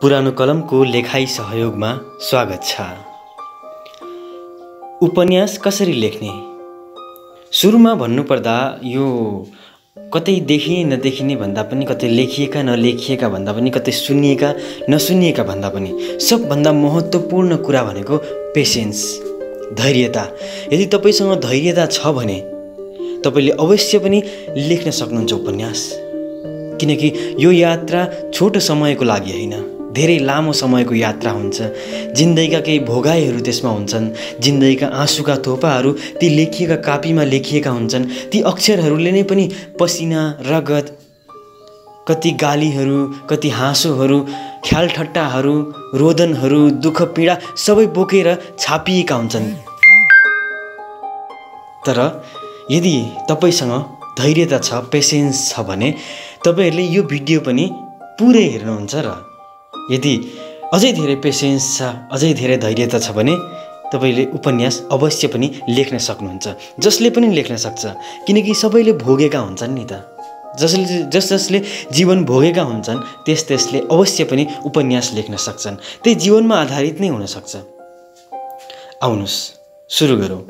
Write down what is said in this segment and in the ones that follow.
पुरानो कलमको लेखाइ सहयोगमा स्वागत छ। उपन्यास कसरी लेख्ने? सुरुमा भन्नुपर्दा यो कतै देखिने नदेखिने भन्दा पनि, कतै लेखिएका नलेखिएका भन्दा पनि, कतै सुनिएका नसुनिएका भन्दा पनि सबभन्दा महत्त्वपूर्ण कुरा भनेको पेसेन्स, धैर्यता। यदि तपाईसँग धैर्यता छ भने तपाईले अवश्य पनि लेख्न सक्नुहुन्छ उपन्यास। किनकि यो यात्रा छोटो समयको लागि होइन, धेरै लामो समयको यात्रा हुन्छ। जिन्दगीका केही भोगाइहरू त्यसमा हुन्छन्। जिन्दगीका आँसुका थोपाहरू ती लेखिएका कापीमा लेखिएका हुन्छन्। ती अक्षरहरूले नै पनि पसिना, रगत, कति गालीहरू, कति हाँसोहरू, ख्याल ठट्टाहरू, रोदनहरू, दुःख पीडा सबै बोकेर छापिएका हुन्छन्। तर यदि तपाईसँग धैर्यता छ, पेसेन्स छ भने तपाईहरूले यो भिडियो पनि पुरै हेर्नुहुन्छ। र यदि अझै धेरै पेसेन्स छ, अझै धेरै धैर्यता छ भने तपाईले उपन्यास अवश्य पनि लेख्न सक्नुहुन्छ। जसले पनि लेख्न सक्छ, किनकि सबैले भोगेका हुन्छन् नि त। जसले जीवन भोगेका हुन्छन् त्यसले अवश्य पनि उपन्यास लेख्न सक्छन्। त्यही जीवनमा आधारित नै हुनसक्छ। आउनुहोस् सुरु गरौँ।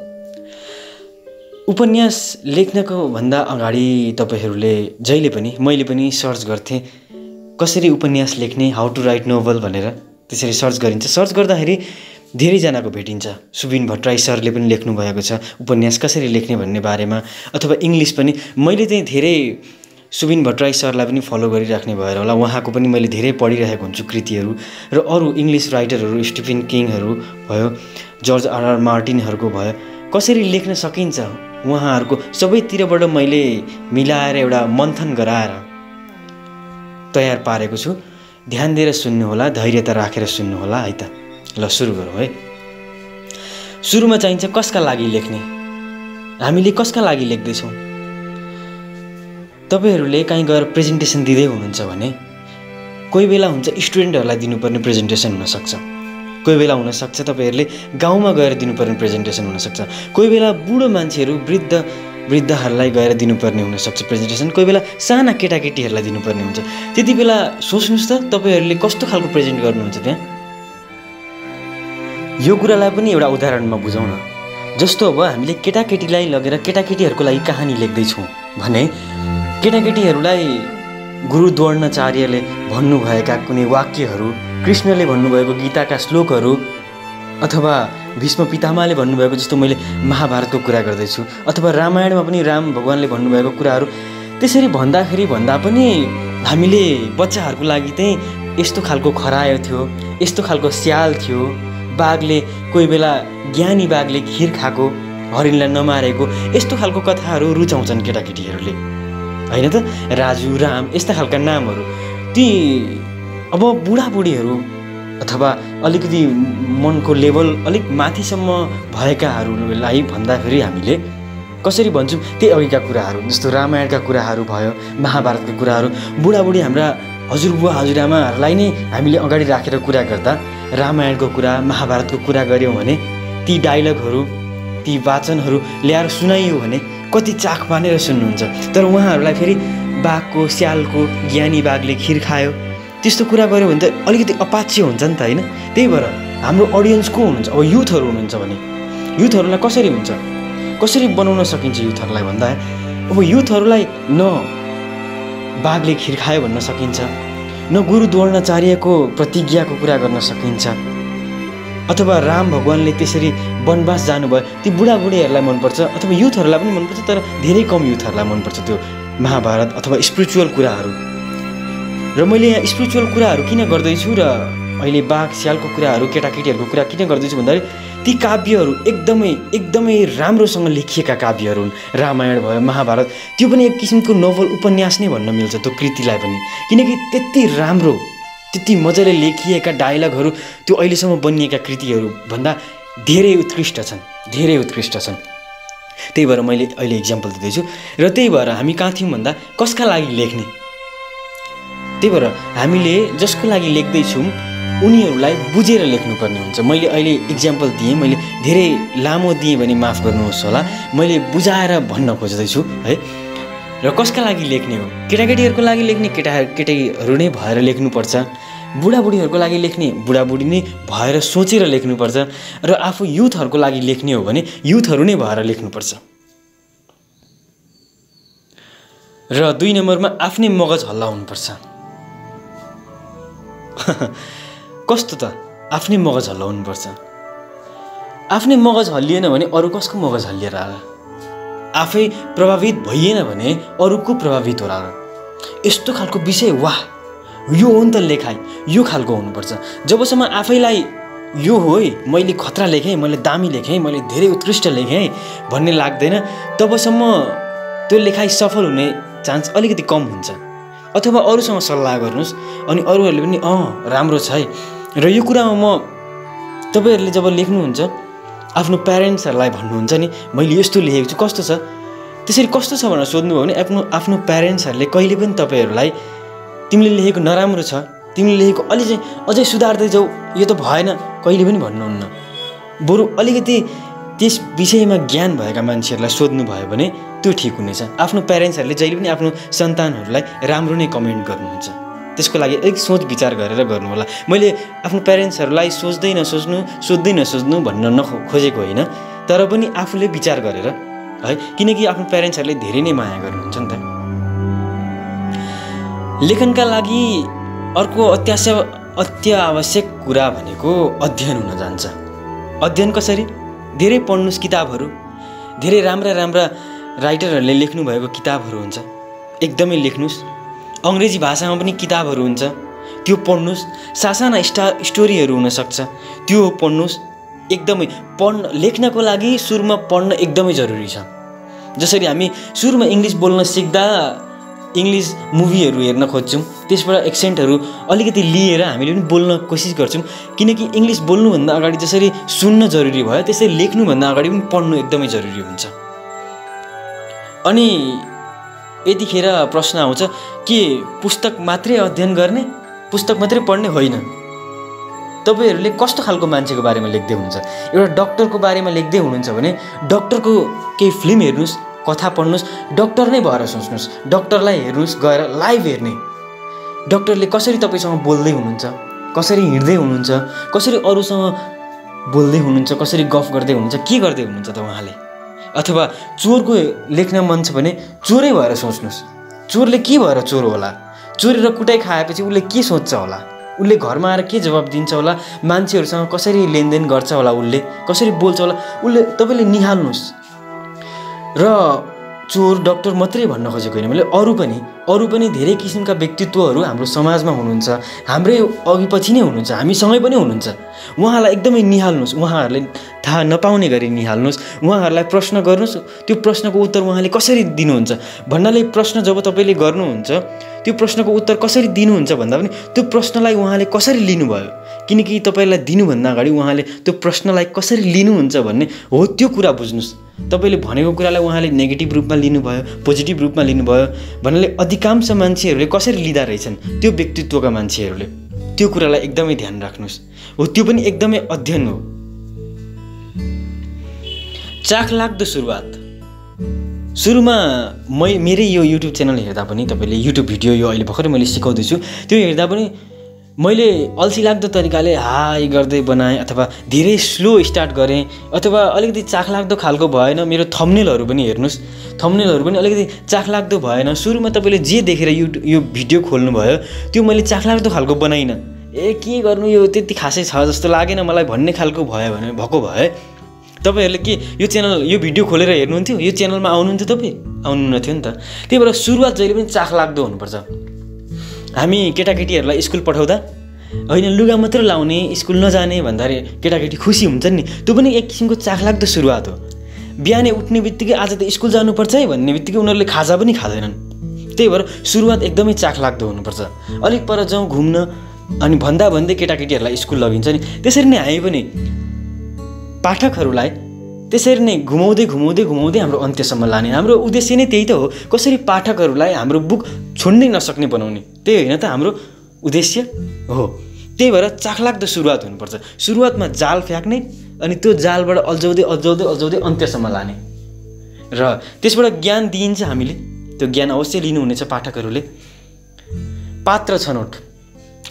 उपन्यास लेख्नको भन्दा अगाडि तपाईहरूले जहिले पनि, मैले पनि सर्च गर्थेँ कसरी उपन्यास लेख्ने, हाउ टु राइट नोभल भनेर। त्यसरी सर्च गरिन्छ। सर्च गर्दाखेरि धेरैजनाको भेटिन्छ। सुबिन भट्टराई सरले पनि लेख्नु भएको छ उपन्यास कसरी लेख्ने भन्ने बारेमा। अथवा इङ्ग्लिस पनि मैले चाहिँ धेरै सुबिन भट्टराई सरलाई पनि फलो गरिराख्ने भएर होला, उहाँको पनि मैले धेरै पढिरहेको हुन्छु कृतिहरू। र अरू इङ्ग्लिस राइटरहरू, स्टिफन किङहरू भयो, जर्ज आर मार्टिनहरूको भयो, कसरी लेख्न सकिन्छ उहाँहरूको सबैतिरबाट मैले मिलाएर एउटा मन्थन गराएर तयार पारेको छु। ध्यान दिएर सुन्नुहोला, धैर्यता राखेर सुन्नुहोला है त। ल सुरु गरौँ है। सुरुमा चाहिन्छ कसका लागि लेख्ने, हामीले कसका लागि लेख्दैछौँ। तपाईहरूले कहीँ गएर प्रेजेन्टेसन दिँदै हुनुहुन्छ भने कोही बेला हुन्छ स्टुडेन्टहरूलाई दिनुपर्ने प्रेजेन्टेसन हुनसक्छ। कोही बेला हुनसक्छ तपाईँहरूले गाउँमा गएर दिनुपर्ने प्रेजेन्टेसन हुनसक्छ। कोही बेला बुढो मान्छेहरू, वृद्धहरूलाई गएर दिनुपर्ने हुनसक्छ प्रेजेन्टेसन। कोही बेला साना केटाकेटीहरूलाई दिनुपर्ने हुन्छ। त्यति बेला सोच्नुहोस् त तपाईँहरूले कस्तो खालको प्रेजेन्ट गर्नुहुन्छ त्यहाँ। यो कुरालाई पनि एउटा उदाहरणमा बुझौँ न। जस्तो अब हामीले केटाकेटीलाई लगेर केटाकेटीहरूको लागि कहानी लेख्दैछौँ भने केटाकेटीहरूलाई गुरु द्रोणाचार्यले भन्नुभएका कुनै वाक्यहरू, कृष्णले भन्नुभएको गीताका श्लोकहरू, अथवा भीष्म पितामहले भन्नुभएको, जस्तो मैले महाभारतको कुरा गर्दैछु, अथवा रामायणमा पनि राम भगवानले भन्नुभएको कुराहरू त्यसरी भन्दा पनि हामीले बच्चाहरूको लागि चाहिँ यस्तो खालको खरायो थियो, यस्तो खालको स्याल थियो, बाघले कोही बेला ज्ञानी बाघले खिर खाएको, हरिणलाई नमारेको, यस्तो खालको कथाहरू रुचाउँछन् केटाकेटीहरूले होइन त। राजु, राम यस्ता खालका नामहरू ती अब बुढाबुढीहरू अथवा अलिकति मनको लेभल अलिक माथिसम्म भएकाहरूलाई भन्दाखेरि हामीले कसरी भन्छौँ, त्यही अघिका कुराहरू, जस्तो रामायणका कुराहरू भयो, महाभारतका कुराहरू, बुढाबुढी हाम्रा हजुरबुवा हजुरआमाहरूलाई नै हामीले अगाडि राखेर कुरा गर्दा रामायणको कुरा, महाभारतको कुरा गऱ्यौँ भने ती डायलगहरू, ती वाचनहरू ल्याएर सुनाइयो भने कति चाख मानेर सुन्नुहुन्छ। तर उहाँहरूलाई फेरि बाघको, स्यालको, ज्ञानी बाघले खिर खायो त्यस्तो कुरा गऱ्यो भने त अलिकति अपाच्य हुन्छ नि त होइन। त्यही भएर हाम्रो अडियन्स को हुनुहुन्छ, अब युथहरू हुनुहुन्छ भने युथहरूलाई कसरी हुन्छ, कसरी बनाउन सकिन्छ युथहरूलाई भन्दा, अब युथहरूलाई न बाघले खिर खायो भन्न सकिन्छ, न गुरु द्रोणाचार्यको प्रतिज्ञाको कुरा गर्न सकिन्छ, अथवा राम भगवानले त्यसरी वनवास जानुभयो ती बुढाबुढीहरूलाई मनपर्छ, अथवा युथहरूलाई पनि मनपर्छ। तर धेरै कम युथहरूलाई मनपर्छ त्यो महाभारत अथवा स्पिरिचुअल कुराहरू। र मैले यहाँ स्पिरिचुअल कुराहरू किन गर्दैछु र अहिले बाघ स्यालको कुराहरू, केटाकेटीहरूको कुरा किन गर्दैछु भन्दाखेरि ती काव्यहरू एकदमै राम्रोसँग लेखिएका काव्यहरू हुन्। रामायण भयो, महाभारत, त्यो पनि एक किसिमको नोभल, उपन्यास नै भन्न मिल्छ त्यो कृतिलाई पनि। किनकि त्यति राम्रो, त्यति मजाले लेखिएका डायलगहरू त्यो अहिलेसम्म बनिएका कृतिहरू भन्दा धेरै उत्कृष्ट छन्। त्यही भएर मैले अहिले इक्जाम्पल दिँदैछु। र त्यही भएर हामी कहाँ थियौँ भन्दा कसका लागि लेख्ने। त्यही भएर हामीले जसको लागि लेख्दैछौँ उनीहरूलाई बुझेर लेख्नुपर्ने हुन्छ। मैले अहिले इक्जाम्पल दिएँ, मैले धेरै लामो दिएँ भने माफ गर्नुहोस् होला, मैले बुझाएर भन्न खोज्दैछु है। र कसका लागि लेख्ने हो, केटाकेटीहरूको लागि लेख्ने केटाकेटीहरू नै भएर लेख्नुपर्छ। बुढाबुढीहरूको लागि लेख्ने बुढाबुढी नै भएर सोचेर लेख्नुपर्छ र आफू युथहरूको लागि लेख्ने हो भने युथहरू नै भएर लेख्नुपर्छ। र 2 नम्बरमा आफ्नै मगज हल्ला हुनुपर्छ। कस्तो त आफ्नै मगज हल्ला हुनुपर्छ। आफ्नै मगज हल्लिएन भने अरू कसको मगज हल्लिएर आला? आफै प्रभावित भइएन भने अरूको प्रभावित होला र? यस्तो खालको विषय वाह यो हो नि त लेखाइ, यो खालको हुनुपर्छ। जबसम्म आफैलाई यो हो है मैले खतरा लेखेँ, मैले दामी लेखेँ, मैले धेरै उत्कृष्ट लेखेँ भन्ने लाग्दैन तबसम्म त्यो लेखाइ सफल हुने चान्स अलिकति कम हुन्छ। अथवा अरूसँग सल्लाह गर्नुहोस् अनि अरूहरूले पनि राम्रो छ है। र यो कुरामा म तपाईँहरूले जब लेख्नुहुन्छ आफ्नो प्यारेन्ट्सहरूलाई भन्नुहुन्छ नि मैले यस्तो लेखेको छु कस्तो छ, त्यसरी कस्तो छ भनेर सोध्नुभयो भने आफ्नो प्यारेन्ट्सहरूले कहिले पनि तपाईँहरूलाई तिमीले लेखेको नराम्रो छ, तिमीले लेखेको अझै सुधार्दै जाऊ, यो त भएन कहिले पनि भन्नुहुन्न। बरु अलिकति त्यस विषयमा ज्ञान भएका मान्छेहरूलाई सोध्नु भयो भने त्यो ठिक हुनेछ। आफ्नो प्यारेन्ट्सहरूले जहिले पनि आफ्नो सन्तानहरूलाई राम्रो नै कमेन्ट गर्नुहुन्छ। त्यसको लागि अलिक सोच विचार गरेर गर्नु होला। मैले आफ्नो प्यारेन्ट्सहरूलाई सोच्दै नसोच्नु भन्न खोजेको होइन, तर पनि आफूले विचार गरेर है, किनकि आफ्नो प्यारेन्ट्सहरूले धेरै नै माया गर्नुहुन्छ नि त। लेखनका लागि अर्को अत्यावश्यक कुरा भनेको अध्ययन हुन जान्छ। अध्ययन कसरी? धेरै पढ्नुहोस् किताबहरू, धेरै राम्रा राइटरहरूले लेख्नु भएको किताबहरू हुन्छ, एकदमै लेख्नुहोस्। अङ्ग्रेजी भाषामा पनि किताबहरू हुन्छ, त्यो पढ्नुहोस्। सासाना स्टोरीहरू हुनसक्छ, त्यो पढ्नुहोस्। एकदमै लेख्नको लागि सुरुमा पढ्न एकदमै जरुरी छ। जसरी हामी सुरुमा इङ्ग्लिस बोल्न सिक्दा इङ्ग्लिस मुभीहरू हेर्न खोज्छौँ, त्यसबाट एक्सेन्टहरू अलिकति लिएर हामीले पनि बोल्न कोसिस गर्छौँ, किनकि इङ्ग्लिस बोल्नुभन्दा अगाडि जसरी सुन्न जरुरी भयो त्यसरी लेख्नुभन्दा अगाडि पनि पढ्नु एकदमै जरुरी हुन्छ। अनि यतिखेर प्रश्न आउँछ के पुस्तक मात्रै अध्ययन गर्ने, पुस्तक मात्रै पढ्ने? होइन। तपाईँहरूले कस्तो खालको मान्छेको बारेमा लेख्दै हुनुहुन्छ? एउटा डक्टरको बारेमा लेख्दै हुनुहुन्छ भने डक्टरको केही फिल्म हेर्नुहोस्, कथा पढ्नुहोस्, डक्टर नै भएर सोच्नुहोस्। डक्टरलाई हेर्नुहोस्, गएर लाइभ हेर्ने, डक्टरले कसरी तपाईँसँग बोल्दै हुनुहुन्छ, कसरी हिँड्दै हुनुहुन्छ, कसरी अरूसँग बोल्दै हुनुहुन्छ, कसरी गफ गर्दै हुनुहुन्छ, के गर्दै हुनुहुन्छ त उहाँले। अथवा चोरको लेख्न मन छ भने चोरै भएर सोच्नुहोस्, चोरले के भएर चोर होला, चोरेर कुटाइ खाएपछि उसले के सोच्छ होला, उसले घरमा आएर के जवाब दिन्छ होला, मान्छेहरूसँग कसरी लेनदेन गर्छ होला, उसले कसरी बोल्छ होला, उसले तपाईँले निहाल्नुहोस्। र चोर डक्टर मात्रै भन्न खोजेको होइन मैले, अरू पनि धेरै किसिमका व्यक्तित्वहरू हाम्रो समाजमा हुनुहुन्छ, हाम्रै अघिपछि नै हुनुहुन्छ, हामीसँगै पनि हुनुहुन्छ। उहाँहरूलाई एकदमै निहाल्नुहोस्, उहाँहरूले थाहा नपाउने गरी निहाल्नुहोस्, उहाँहरूलाई प्रश्न गर्नुहोस्, त्यो प्रश्नको उत्तर उहाँले कसरी दिनुहुन्छ भन्नाले प्रश्न जब तपाईँले गर्नुहुन्छ त्यो प्रश्नको उत्तर कसरी दिनुहुन्छ भन्दा पनि त्यो प्रश्नलाई उहाँले कसरी लिनुभयो, किनकि तपाईँलाई दिनुभन्दा अगाडि उहाँले त्यो प्रश्नलाई कसरी लिनुहुन्छ भन्ने हो त्यो कुरा बुझ्नुहोस्। तपाईँले भनेको कुरालाई उहाँले नेगेटिभ रूपमा लिनुभयो, पोजिटिभ रूपमा लिनुभयो भन्नाले अधिकांश मान्छेहरूले कसरी लिँदा रहेछन् त्यो व्यक्तित्वका मान्छेहरूले, त्यो कुरालाई एकदमै ध्यान राख्नुहोस्। हो त्यो पनि एकदमै अध्ययन हो। चाखलाग्दो सुरुवात। सुरुमा मेरै यो युट्युब च्यानल हेर्दा पनि तपाईँले युट्युब भिडियो यो अहिले भर्खरै मैले सिकाउँदैछु त्यो हेर्दा पनि मैले अल्छी लाग्दो तरिकाले हाई गर्दै बनाएँ अथवा धेरै स्लो स्टार्ट गरेँ अथवा अलिकति चाखलाग्दो खालको भएन। मेरो थम्बनेलहरू पनि हेर्नुहोस्, थम्बनेलहरू पनि अलिकति चाखलाग्दो भएन। सुरुमा तपाईँले जे देखेर यो भिडियो खोल्नुभयो त्यो मैले चाखलाग्दो खालको बनाइनँ। के गर्नु यो त्यति खासै छ जस्तो लागेन मलाई भन्ने खालको भएको भए तपाईहरुले के यो भिडियो खोलेर हेर्नुहुन्थ्यो? यो च्यानलमा आउनुहुन्थ्यो तपाई? आउनुहुन्थ्यो नि त। त्यही भएर सुरुवात जहिले पनि चाखलाग्दो हुनुपर्छ। हामी केटाकेटीहरूलाई स्कुल पठाउँदा होइन लुगा मात्र लाउने स्कुल नजाने भन्दाखेरि केटाकेटी खुसी हुन्छन् नि, त्यो पनि एक किसिमको चाखलाग्दो सुरुवात हो। बिहानै उठ्ने बित्तिकै आज त स्कुल जानुपर्छ है भन्ने बित्तिकै उनीहरूले खाजा पनि खाँदैनन्। त्यही भएर सुरुवात एकदमै चाखलाग्दो हुनुपर्छ। अलिक पर जाउँ घुम्न अनि भन्दै केटाकेटीहरूलाई स्कुल लगिन्छ नि, त्यसरी नै हामी पनि पाठकहरूलाई त्यसरी नै घुमाउँदै हाम्रो अन्त्यसम्म लाने। हाम्रो उद्देश्य नै त्यही त हो, कसरी पाठकहरूलाई हाम्रो बुक छोड्नै नसक्ने बनाउने। त्यही होइन त हाम्रो उद्देश्य हो। त्यही भएर चाखलाग्दो सुरुवात हुनुपर्छ। सुरुवातमा जाल फ्याँक्ने अनि त्यो जालबाट अल्झाउँदै अन्त्यसम्म लाने र त्यसबाट ज्ञान दिइन्छ। हामीले त्यो ज्ञान अवश्य लिनुहुनेछ पाठकहरूले। पात्र छनौट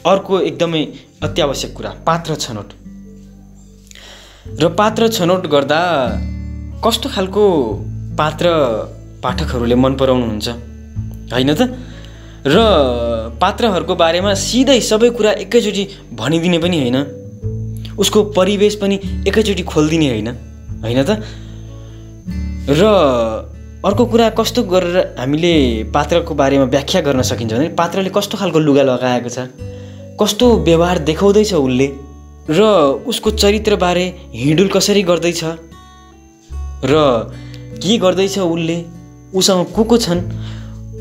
अर्को एकदमै अत्यावश्यक कुरा पात्र छनौट। र पात्र छनौट गर्दा कस्तो खालको पात्र पाठकहरूले मन पराउनुहुन्छ होइन त? र पात्रहरूको बारेमा सिधै सबै कुरा एकैचोटि भनिदिने पनि होइन, उसको परिवेश पनि एकैचोटि खोलिदिने होइन त? र अर्को कुरा कस्तो गरेर हामीले पात्रको बारेमा व्याख्या गर्न सकिन्छ भने पात्रले कस्तो खालको लुगा लगाएको छ, कस्तो व्यवहार देखाउँदैछ उसले, र उसको चरित्रबारे हिँडुल कसरी गर्दैछ र के गर्दैछ उसले, उसँग को छन्,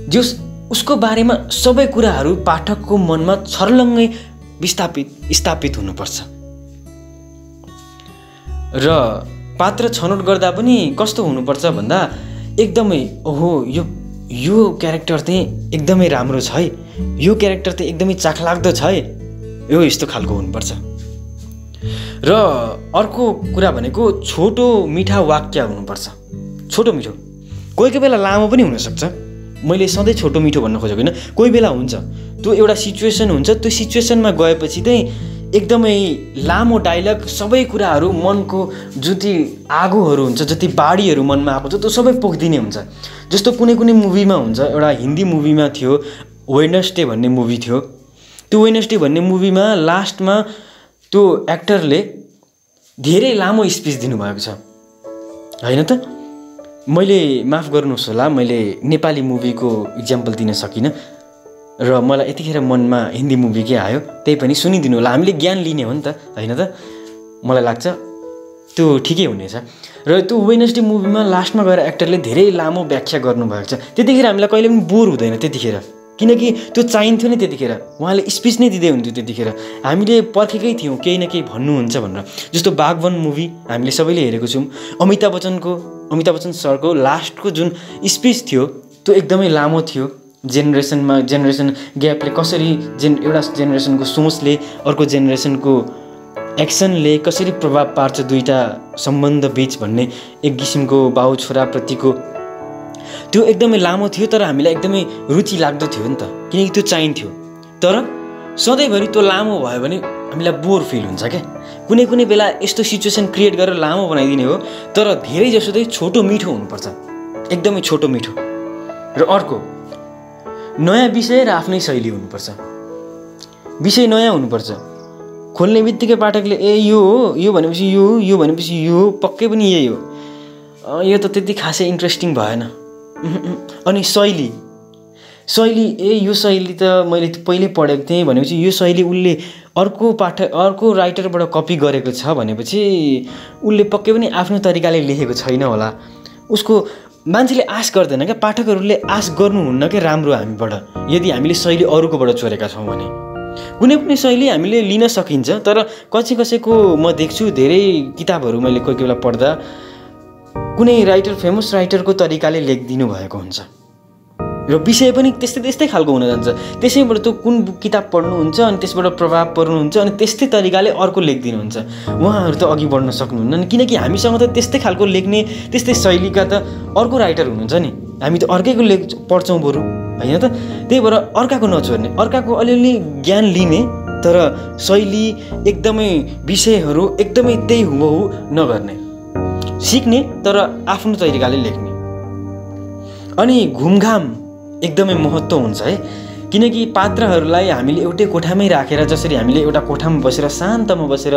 जो उसको बारेमा सबै कुराहरू पाठकको मनमा छर्लङ्गै स्थापित हुनुपर्छ। र पात्र छनौट गर्दा पनि कस्तो हुनुपर्छ भन्दा एकदमै ओहो यो क्यारेक्टर चाहिँ एकदमै राम्रो छ है, यो क्यारेक्टर चाहिँ एकदमै चाखलाग्दो छ है, यो यस्तो खालको हुनुपर्छ। र अर्को कुरा भनेको छोटो मिठा वाक्य हुनुपर्छ। छोटो मिठो, कोही कोही बेला लामो पनि हुनसक्छ, मैले सधैँ छोटो मिठो भन्न खोजेको होइन। कोही बेला हुन्छ त्यो एउटा सिचुएसन हुन्छ, त्यो सिचुएसनमा गएपछि चाहिँ एकदमै लामो डायलग, सबै कुराहरू मनको जति आगोहरू हुन्छ, जति बाढीहरू मनमा आएको छ त्यो सबै पोखिदिने हुन्छ। जस्तो कुनै मुभीमा हुन्छ, एउटा हिन्दी मुभीमा थियो वेडनेसडे भन्ने मुभी थियो। त्यो वेडनेसडे भन्ने मुभीमा लास्टमा त्यो एक्टरले धेरै लामो स्पिच दिनुभएको छ होइन त? मैले माफ गर्नुहोस् होला, मैले नेपाली मुभीको इक्जाम्पल दिन सकिनँ र मलाई यतिखेर मनमा हिन्दी मुभीकै आयो, त्यही पनि सुनिदिनु होला। हामीले ज्ञान लिने हो नि त होइन त? मलाई लाग्छ त्यो ठिकै हुनेछ। र त्यो वेडनेसडे मुभीमा लास्टमा गएर एक्टरले धेरै लामो व्याख्या गर्नुभएको छ। त्यतिखेर हामीलाई कहिले पनि बोर हुँदैन त्यतिखेर, किनकि त्यो चाहिन्थ्यो नि त्यतिखेर, उहाँले स्पिच नै दिँदै हुन्थ्यो। त्यतिखेर हामीले पर्खेकै थियौँ केही न केही भन्नुहुन्छ भनेर। जस्तो बागवन मुभी हामीले सबैले हेरेको छौँ, अमिताभ बच्चन सरको लास्टको जुन स्पिच थियो त्यो एकदमै लामो थियो। जेनेरेसन ग्यापले कसरी एउटा जेनेरेसनको सोचले अर्को जेनेरेसनको एक्सनले कसरी प्रभाव पार्छ दुईटा सम्बन्ध बीच भन्ने एक किसिमको बाउ छोराप्रतिको त्यो एकदमै लामो थियो, तर हामीलाई एकदमै रुचि लाग्दो थियो नि त, किनकि त्यो चाहिन्थ्यो। तर सधैँभरि त्यो लामो भयो भने हामीलाई बोर फिल हुन्छ क्या। कुनै बेला यस्तो सिचुएसन क्रिएट गरेर लामो बनाइदिने हो, तर धेरै जसो चाहिँ छोटो मिठो हुनुपर्छ, एकदमै छोटो मिठो। र अर्को नयाँ विषय र आफ्नै शैली हुनुपर्छ। विषय नयाँ हुनुपर्छ, खोल्ने बित्तिकै पाठकले यो हो, यो भनेपछि यो भनेपछि यो पक्कै पनि यही हो, यो त त्यति खासै इन्ट्रेस्टिङ भएन। अनि शैली यो शैली त मैले पहिल्यै पढेको थिएँ भनेपछि यो शैली उसले अर्को राइटरबाट कपी गरेको छ भनेपछि उसले पक्कै पनि आफ्नो तरिकाले लेखेको छैन होला। उसको मान्छेले आश गर्दैन क्या, पाठकहरूले आश गर्नुहुन्न क्या राम्रो हामीबाट, यदि हामीले शैली अरूकोबाट चोरेका छौँ भने। कुनै शैली हामीले लिन सकिन्छ, तर कसैको म देख्छु धेरै किताबहरू मैले कोही बेला पढ्दा कुनै राइटर फेमस राइटरको तरिकाले लेखिदिनु भएको हुन्छ र विषय पनि त्यस्तै खालको हुन जान्छ। त्यसैबाट त्यो कुन किताब पढ्नुहुन्छ अनि त्यसबाट प्रभाव पर्नुहुन्छ अनि त्यस्तै तरिकाले अर्को लेखिदिनुहुन्छ। उहाँहरू त अघि बढ्न सक्नुहुन्न, किनकि हामीसँग त त्यस्तै खालको लेख्ने त्यस्तै शैलीका त अर्को राइटर हुनुहुन्छ नि, हामी त अर्कैको पढ्छौँ बरु होइन त? त्यही भएर अर्काको नचोर्ने, अर्काको अलिअलि ज्ञान लिने, तर शैली एकदमै विषयहरू एकदमै त्यही हुबहु नगर्ने, सिक्ने तर आफ्नो तरिकाले लेख्ने। अनि घुमघाम एकदमै महत्त्व हुन्छ है, किनकि पात्रहरूलाई हामीले एउटै कोठामै राखेर, जसरी हामीले एउटा कोठामा बसेर शान्तमा बसेर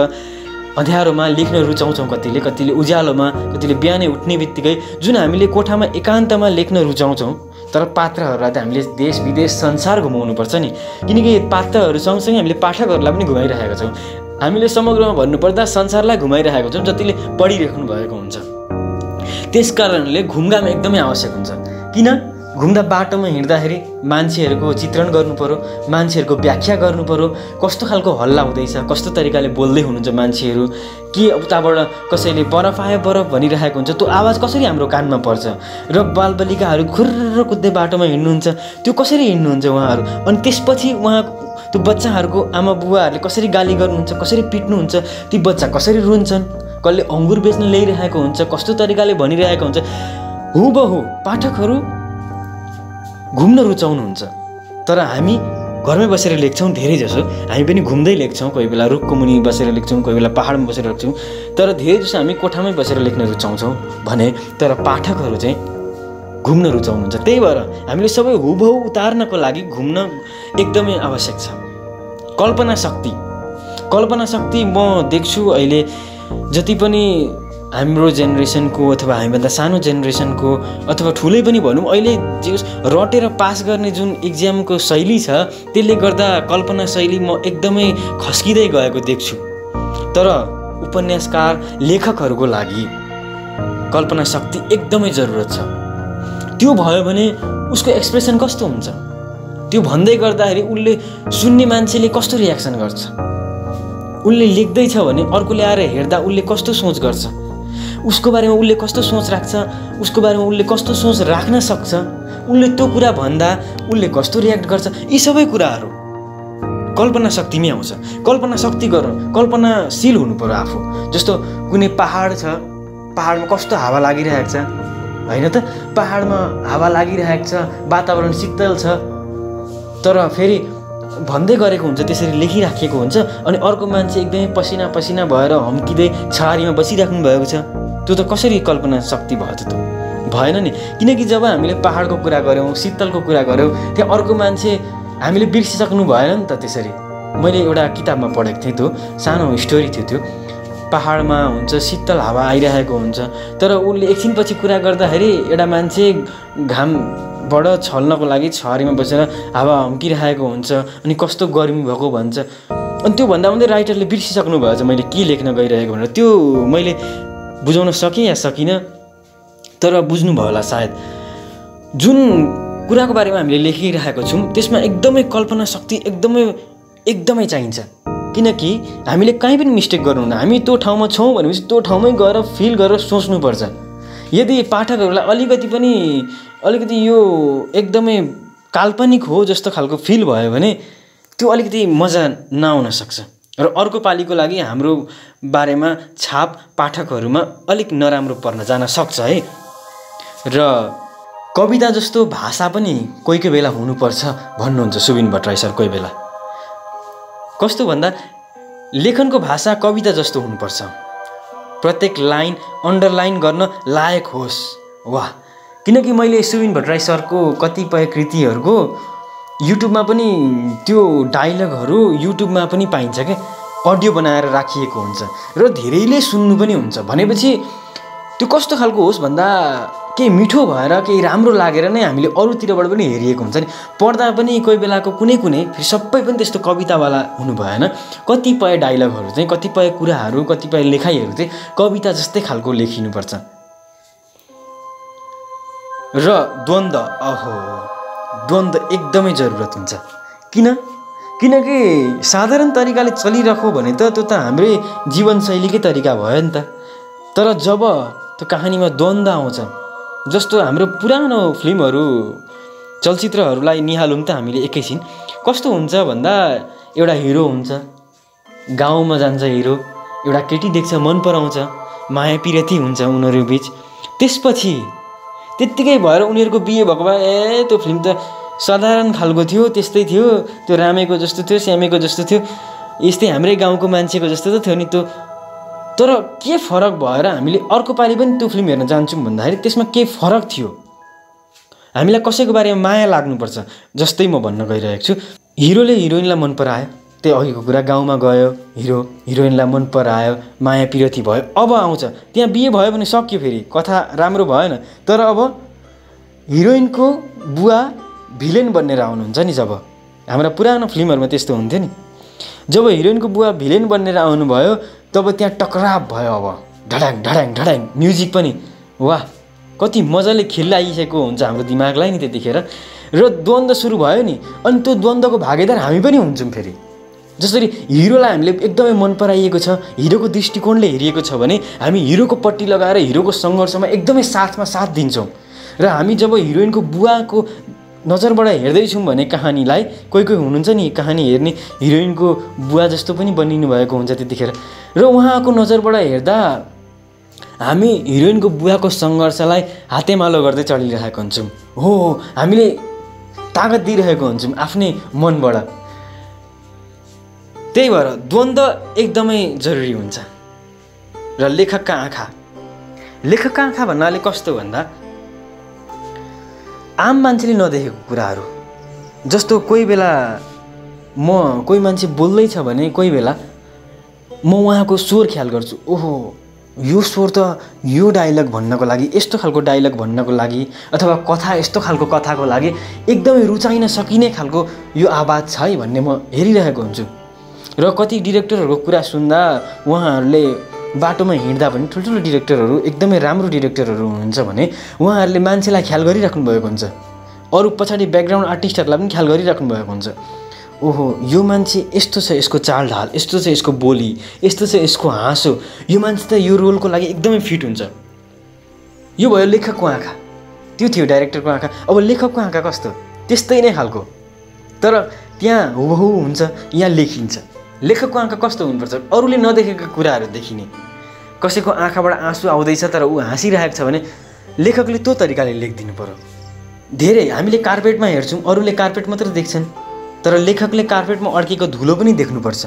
अँध्यारोमा लेख्न रुचाउँछौँ, कतिले उज्यालोमा, कतिले बिहानै उठ्ने बित्तिकै जुन हामीले कोठामा एकान्तमा लेख्न रुचाउँछौँ, तर पात्रहरूलाई त हामीले देश विदेश संसार घुमाउनुपर्छ नि, किनकि पात्रहरू सँगसँगै हामीले पाठकहरूलाई पनि घुमाइरहेका छौँ। हामीले समग्रमा भन्नुपर्दा संसारलाई घुमाइरहेको छौँ जतिले पढिराख्नु भएको हुन्छ। त्यस कारणले घुमघाम एकदमै आवश्यक हुन्छ। किन? घुम्दा बाटोमा हिँड्दाखेरि मान्छेहरूको चित्रण गर्नु पर्यो, मान्छेहरूको व्याख्या गर्नु पर्यो, कस्तो खालको हल्ला हुँदैछ, कस्तो तरिकाले बोल्दै हुनुहुन्छ मान्छेहरू, के उताबाट कसैले बरफ आयो बरफ भनिरहेको हुन्छ, त्यो आवाज कसरी हाम्रो कानमा पर्छ, र बालबालिकाहरू खुर्र कुद्दै बाटोमा हिँड्नुहुन्छ, त्यो कसरी हिँड्नुहुन्छ उहाँहरू, अनि त्यसपछि त्यो बच्चाहरूको आमा बुवाहरूले कसरी गाली गर्नुहुन्छ, कसरी पिट्नुहुन्छ, ती बच्चा कसरी रुन्छन्, कसले अङ्गुर बेच्न ल्याइरहेको हुन्छ, कस्तो तरिकाले भनिरहेको हुन्छ, हुबहु पाठकहरू घुम्न रुचाउनुहुन्छ। तर हामी घरमै बसेर लेख्छौँ धेरै जसो, हामी पनि घुम्दै लेख्छौँ, कोही बेला रुखको मुनि बसेर लेख्छौँ, कोही बेला पाहाडमा बसेर लेख्छौँ, तर धेरै जसो हामी कोठामै बसेर लेख्न रुचाउँछौँ भने तर पाठकहरू चाहिँ घुम्न रुचाउनुहुन्छ। त्यही भएर हामीले सबै हुबहु उतार्नको लागि घुम्न एकदमै आवश्यक छ। कल्पना शक्ति म देख्छु अहिले जति पनि हाम्रो जेनेरेसनको अथवा हामीभन्दा सानो जेनेरेसनको अथवा ठुलै पनि भनौँ, अहिले जे रटेर पास गर्ने जुन इक्जामको शैली छ त्यसले गर्दा कल्पना शैली म एकदमै खस्किँदै गएको देख्छु। तर उपन्यासकार लेखकहरूको लागि कल्पना शक्ति एकदमै जरुरत छ। त्यो भयो भने उसको एक्सप्रेसन कस्तो हुन्छ, त्यो भन्दै गर्दाखेरि उसले सुन्ने मान्छेले कस्तो रियाक्सन गर्छ, उसले लेख्दैछ भने अर्कोले आएर हेर्दा उसले कस्तो सोच गर्छ, उसको बारेमा उसले कस्तो सोच राख्छ, उसको बारेमा उसले कस्तो सोच राख्न सक्छ, उसले त्यो कुरा भन्दा उसले कस्तो रियाक्ट गर्छ, यी सबै कुराहरू कल्पना शक्तिमै आउँछ। कल्पना शक्ति गरौँ, कल्पनाशील हुनु पर्यो आफू। जस्तो कुनै पहाड छ, पहाडमा कस्तो हावा लागिरहेको छ होइन त, पहाडमा हावा लागिरहेको छ, वातावरण शीतल छ, तर फेरि भन्दै गरेको हुन्छ, त्यसरी लेखिराखेको हुन्छ, अनि अर्को मान्छे एकदमै पसिना पसिना भएर हम्किँदै छाहारीमा बसिराख्नु भएको छ। त्यो त कसरी कल्पना शक्ति भयो त भएन नि। किनकि जब हामीले पहाडको कुरा गऱ्यौँ, शीतलको कुरा गऱ्यौँ, त्यहाँ अर्को मान्छे हामीले बिर्सिसक्नु भएन नि त। त्यसरी मैले एउटा किताबमा पढेको थिएँ, त्यो सानो स्टोरी थियो। त्यो पहाडमा हुन्छ शीतल हावा आइरहेको हुन्छ, तर उसले एकछिनपछि कुरा गर्दाखेरि एउटा मान्छे घामबाट छल्नको लागि छहारीमा बसेर हावा हम्किरहेको हुन्छ, अनि कस्तो गर्मी भएको भन्छ। अनि त्यो भन्दा भन्दै राइटरले बिर्सिसक्नु भएछ मैले के लेख्न गइरहेको भनेर। त्यो मैले बुझाउन सकेँ या सकिनँ, तर बुझ्नुभयो होला सायद। जुन कुराको बारेमा हामीले लेखिरहेको छौँ त्यसमा एकदमै कल्पना शक्ति एकदमै चाहिन्छ। किनकि हामीले कहीँ पनि मिस्टेक गर्नुहुन्न। हामी त्यो ठाउँमा छौँ भनेपछि त्यो ठाउँमै गएर फिल गरेर सोच्नुपर्छ। यदि पाठकहरूलाई अलिकति यो एकदमै काल्पनिक हो जस्तो खालको फिल भयो भने त्यो अलिकति मजा नआउन सक्छ, र अर्को पालिको लागि हाम्रो बारेमा छाप पाठकहरूमा अलिक नराम्रो पर्न जान सक्छ है। र कविता जस्तो भाषा पनि कोही बेला हुनुपर्छ भन्नुहुन्छ सुबिन भट्टराई सर। कोही बेला कस्तो भन्दा लेखनको भाषा कविता जस्तो हुनुपर्छ, प्रत्येक लाइन अन्डरलाइन गर्न लायक होस्। वाह! किनकि मैले सुबिन भट्टराई सरको कतिपय कृतिहरूको युट्युबमा पनि त्यो डायलगहरू युट्युबमा पनि पाइन्छ क्या, अडियो बनाएर राखिएको हुन्छ र धेरैले सुन्नु पनि हुन्छ। भनेपछि त्यो कस्तो खालको होस् भन्दा केही मिठो भएर केही राम्रो लागेर नै हामीले अरूतिरबाट पनि हेरिएको हुन्छ नि। पढ्दा पनि कोही बेलाको कुनै फेरि सबै पनि त्यस्तो कवितावाला हुनु भएन। कतिपय डायलगहरू चाहिँ, कतिपय कुराहरू, कतिपय लेखाइहरू चाहिँ कविता जस्तै खालको लेखिनुपर्छ। र द्वन्द्व एकदमै जरुरत हुन्छ। किनकि साधारण तरिकाले चलिरहेको भने त त्यो त हाम्रै जीवनशैलीकै तरिका भयो नि त। तर जब त्यो कहानीमा द्वन्द्व आउँछ, जस्तो हाम्रो पुरानो फिल्महरू चलचित्रहरूलाई निहालौँ त हामीले एकैछिन, कस्तो हुन्छ भन्दा एउटा हिरो हुन्छ, गाउँमा जान्छ हिरो, एउटा केटी देख्छ मन पराउँछ, माया पिरती हुन्छ उनीहरू बिच, त्यसपछि त्यत्तिकै भएर उनीहरूको बिहे भएको भए त्यो फिल्म त साधारण खालको थियो, त्यस्तै थियो, त्यो रामेको जस्तो थियो, श्यामेको जस्तो थियो, यस्तै हाम्रै गाउँको मान्छेको जस्तो त थियो नि त्यो। तर के फरक भएर हामीले अर्को पालि पनि त्यो फिल्म हेर्न जान्छौँ भन्दाखेरि त्यसमा के फरक थियो। हामीलाई कसैको बारेमा माया लाग्नुपर्छ। जस्तै म भन्न गइरहेको छु, हिरोले हिरोइनलाई मन परायो, त्यही अघिको कुरा, गाउँमा गयो, हिरो हिरोइनलाई मन परायो, माया पिरती भयो, अब आउँछ त्यहाँ बिहे भयो भने सक्यो, फेरि कथा राम्रो भएन। तर अब हिरोइनको बुवा भिलेन बनेर आउनुहुन्छ नि। जब हाम्रा पुरानो फिल्महरूमा त्यस्तो हुन्थ्यो नि, जब हिरोइनको बुवा भिलेन बनेर आउनुभयो तब त्यहाँ टकराव भयो। अब ढडाङ ढडाङ ढडाङ म्युजिक पनि, वाह कति मजाले खेलाइसकेको हुन्छ हाम्रो दिमागलाई नि त्यतिखेर। र द्वन्द्व सुरु भयो नि, अनि त्यो द्वन्द्वको भागीदार हामी पनि हुन्छौँ। फेरि जसरी हिरोलाई हामीले एकदमै मन पराइएको छ, हिरोको दृष्टिकोणले हेरिएको छ भने हामी हिरोको पट्टी लगाएर हिरोको सङ्घर्षमा एकदमै साथ दिन्छौँ। र हामी जब हिरोइनको बुवाको नजरबाट हेर्दैछौँ भने कहानीलाई, कोही हुनुहुन्छ नि कहानी हेर्ने हिरोइनको बुवा जस्तो पनि बनिनु भएको हुन्छ त्यतिखेर, र उहाँको नजरबाट हेर्दा हामी हिरोइनको बुवाको सङ्घर्षलाई हातेमालो गर्दै चलिरहेका हुन्छौँ। हो, हामीले तागत दिइरहेको हुन्छौँ आफ्नै मनबाट। त्यही भएर द्वन्द्व एकदमै जरुरी हुन्छ। र लेखकका आँखा भन्नाले कस्तो भन्दा आम मान्छेले नदेखेको कुराहरू, जस्तो कोही बेला कोही मान्छे बोल्दैछ भने कोही बेला म उहाँको स्वर ख्याल गर्छु। ओहो, यो स्वर त यो डायलग भन्नको लागि, यस्तो खालको डायलग भन्नको लागि, अथवा कथा यस्तो खालको कथाको लागि एकदमै रुचाइन सकिने खालको यो आवाज छ है भन्ने म हेरिरहेको हुन्छु। र कति डिरेक्टरहरूको कुरा सुन्दा उहाँहरूले बाटोमा हिँड्दा पनि ठुल्ठुलो डिरेक्टरहरू, एकदमै राम्रो डिरेक्टरहरू हुनुहुन्छ भने उहाँहरूले मान्छेलाई ख्याल गरिराख्नु भएको हुन्छ। अरू पछाडि ब्याकग्राउन्ड आर्टिस्टहरूलाई पनि ख्याल गरिराख्नु भएको हुन्छ। ओहो, यो मान्छे यस्तो छ, यसको चालढाल यस्तो छ, यसको बोली यस्तो छ, यसको हाँसो, यो मान्छे त यो रोलको लागि एकदमै फिट हुन्छ। यो भयो लेखकको आँखा। त्यो थियो डाइरेक्टरको आँखा। अब लेखकको आँखा कस्तो? त्यस्तै नै खालको, तर त्यहाँ हुबहु हुन्छ, यहाँ लेखिन्छ। लेखकको आँखा कस्तो हुनुपर्छ? अरूले नदेखेका कुराहरू देखिने। कसैको आँखाबाट आँसु आउँदैछ तर ऊ हाँसिरहेको छ भने लेखकले त्यो तरिकाले लेखिदिनु पर्यो। धेरै हामीले कार्पेटमा हेर्छौँ, अरूले कार्पेट मात्र देख्छन्, तर लेखकले कार्पेटमा अड्केको धुलो पनि देख्नुपर्छ।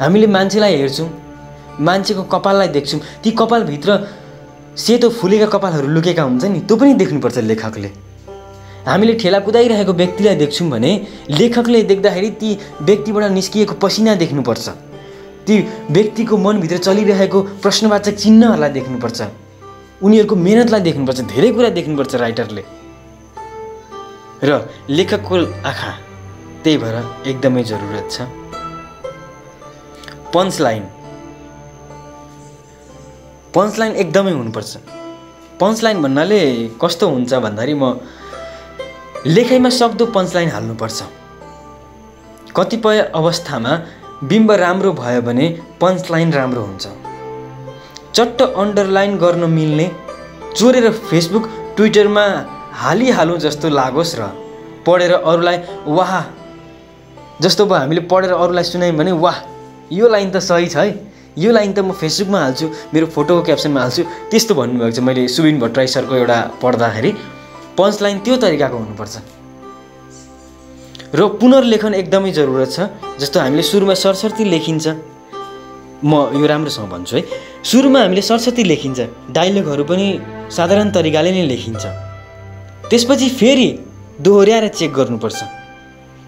हामीले मान्छेलाई हेर्छौँ, मान्छेको कपाललाई देख्छौँ, ती कपालभित्र सेतो फुलेका कपालहरू लुकेका हुन्छ नि, त्यो पनि देख्नुपर्छ लेखकले। हामीले ठेला कुदाइरहेको व्यक्तिलाई देख्छौँ भने लेखकले देख्दाखेरि ती व्यक्तिबाट निस्किएको पसिना देख्नुपर्छ, ती व्यक्तिको मनभित्र चलिरहेको प्रश्नवाचक चिन्हहरूलाई देख्नुपर्छ, उनीहरूको मेहनतलाई देख्नुपर्छ, धेरै कुरा देख्नुपर्छ राइटरले। र लेखकको आँखा त्यही भएर एकदमै जरुरत छ। पञ्च लाइन एकदमै हुनुपर्छ। पञ्च लाइन भन्नाले कस्तो हुन्छ भन्दाखेरि म लेखाइमा सक्दो पञ्च लाइन हाल्नुपर्छ। कतिपय अवस्थामा बिम्ब राम्रो भयो भने पञ्च लाइन राम्रो हुन्छ। चट्ट अन्डरलाइन गर्न मिल्ने, चोरेर फेसबुक ट्विटरमा हालिहालौँ जस्तो लागोस् र पढेर अरूलाई वाह जस्तो भयो। हामीले पढेर अरूलाई सुनायौँ भने वाह, यो लाइन त सही छ है, यो लाइन त म फेसबुकमा हाल्छु, मेरो फोटोको क्याप्सनमा हाल्छु, त्यस्तो भन्नुभएको छ। मैले सुबिन भट्टराई सरको एउटा पढ्दाखेरि पञ्च लाइन त्यो तरिकाको हुनुपर्छ। र पुनर्लेखन एकदमै जरुरत छ। जस्तो हामीले सुरुमा सरसर्ती लेखिन्छ, म यो राम्रोसँग भन्छु है, सुरुमा हामीले सरसर्ती लेखिन्छ, डायलगहरू पनि साधारण तरिकाले नै लेखिन्छ। त्यसपछि फेरि दोहोऱ्याएर चेक गर्नुपर्छ,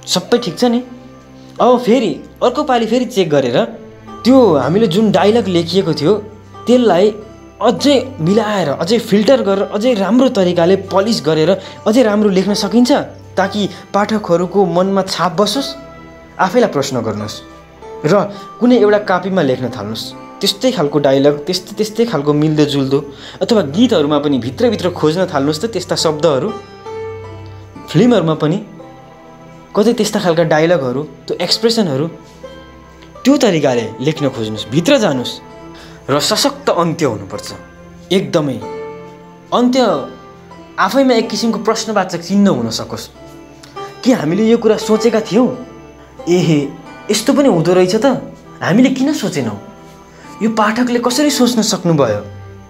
सबै ठिक छ नि। अब फेरि अर्को पालि फेरि चेक गरेर त्यो हामीले जुन डायलग लेखिएको थियो त्यसलाई अझै मिलाएर, अझै फिल्टर गरेर, अझै राम्रो तरिकाले पलिस गरेर अझै राम्रो लेख्न सकिन्छ, ताकि पाठकहरूको मनमा छाप बसोस्। आफैलाई प्रश्न गर्नुहोस् र कुनै एउटा कापीमा लेख्न थाल्नुहोस्। त्यस्तै खालको डायलग, त्यस्तै खालको मिल्दोजुल्दो, अथवा गीतहरूमा पनि भित्रभित्र खोज्न थाल्नुहोस् त त्यस्ता शब्दहरू। फिल्महरूमा पनि कतै त्यस्ता खालका डायलगहरू, त्यो एक्सप्रेसनहरू, त्यो तरिकाले लेख्न खोज्नुहोस्, भित्र जानुहोस्। र सशक्त अन्त्य हुनुपर्छ। एकदमै अन्त्य आफैमा एक किसिमको प्रश्नवाचक चिन्ह हुन सकोस् कि हामीले यो कुरा सोचेका थियौँ, एहे यस्तो पनि हुँदो रहेछ त, हामीले किन सोचेनौँ, यो पाठकले कसरी सोच्न सक्नुभयो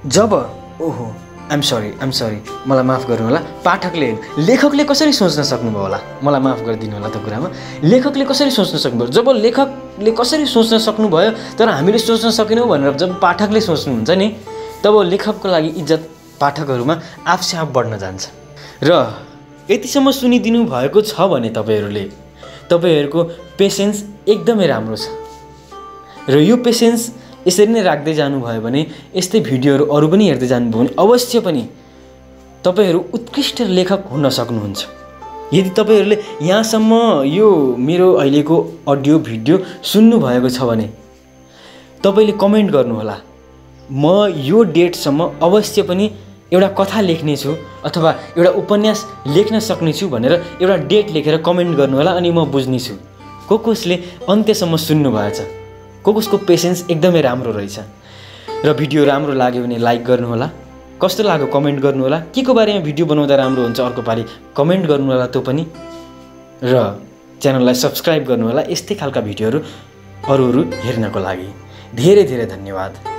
जब, ओहो आइम सरी मलाई माफ गर्नु होला, पाठकले लेखकले कसरी सोच्न सक्नुभयो होला, मलाई माफ गरिदिनु होला त्यो कुरामा, लेखकले कसरी सोच्न सक्नुभयो, जब लेखकले कसरी सोच्न सक्नुभयो तर हामीले सोच्न सकेनौँ भनेर जब पाठकले सोच्नुहुन्छ नि, तब लेखकको लागि इज्जत पाठकहरूमा आफसे आफ बढ्न जान्छ। र यतिसम्म सुनिदिनु भएको छ भने तपाईँहरूको पेसेन्स एकदमै राम्रो छ। र यो पेसेन्स यसरी नै राख्दै जानुभयो भने, यस्तै भिडियोहरू अरू पनि हेर्दै जानुभयो भने अवश्य पनि तपाईँहरू उत्कृष्ट लेखक हुन सक्नुहुन्छ। यदि तपाईँहरूले यहाँसम्म यो मेरो अहिलेको अडियो भिडियो सुन्नुभएको छ भने तपाईँले कमेन्ट गर्नुहोला, म यो डेटसम्म अवश्य पनि एउटा कथा लेख्नेछु अथवा एउटा उपन्यास लेख्न सक्नेछु भनेर एउटा डेट लेखेर कमेन्ट गर्नुहोला, अनि म बुझ्नेछु कसले अन्त्यसम्म सुन्नुभएछ, कसको पेसेन्स एकदमै राम्रो रहेछ। र भिडियो राम्रो लाग्यो भने लाइक गर्नुहोला, कस्तो लाग्यो कमेन्ट गर्नुहोला, के को बारेमा भिडियो बनाउँदा राम्रो हुन्छ अर्को पालि कमेन्ट गर्नुहोला त्यो पनि, र च्यानललाई सब्सक्राइब गर्नुहोला यस्तै खालका भिडियोहरू अरू हेर्नको लागि। धेरै धेरै धन्यवाद।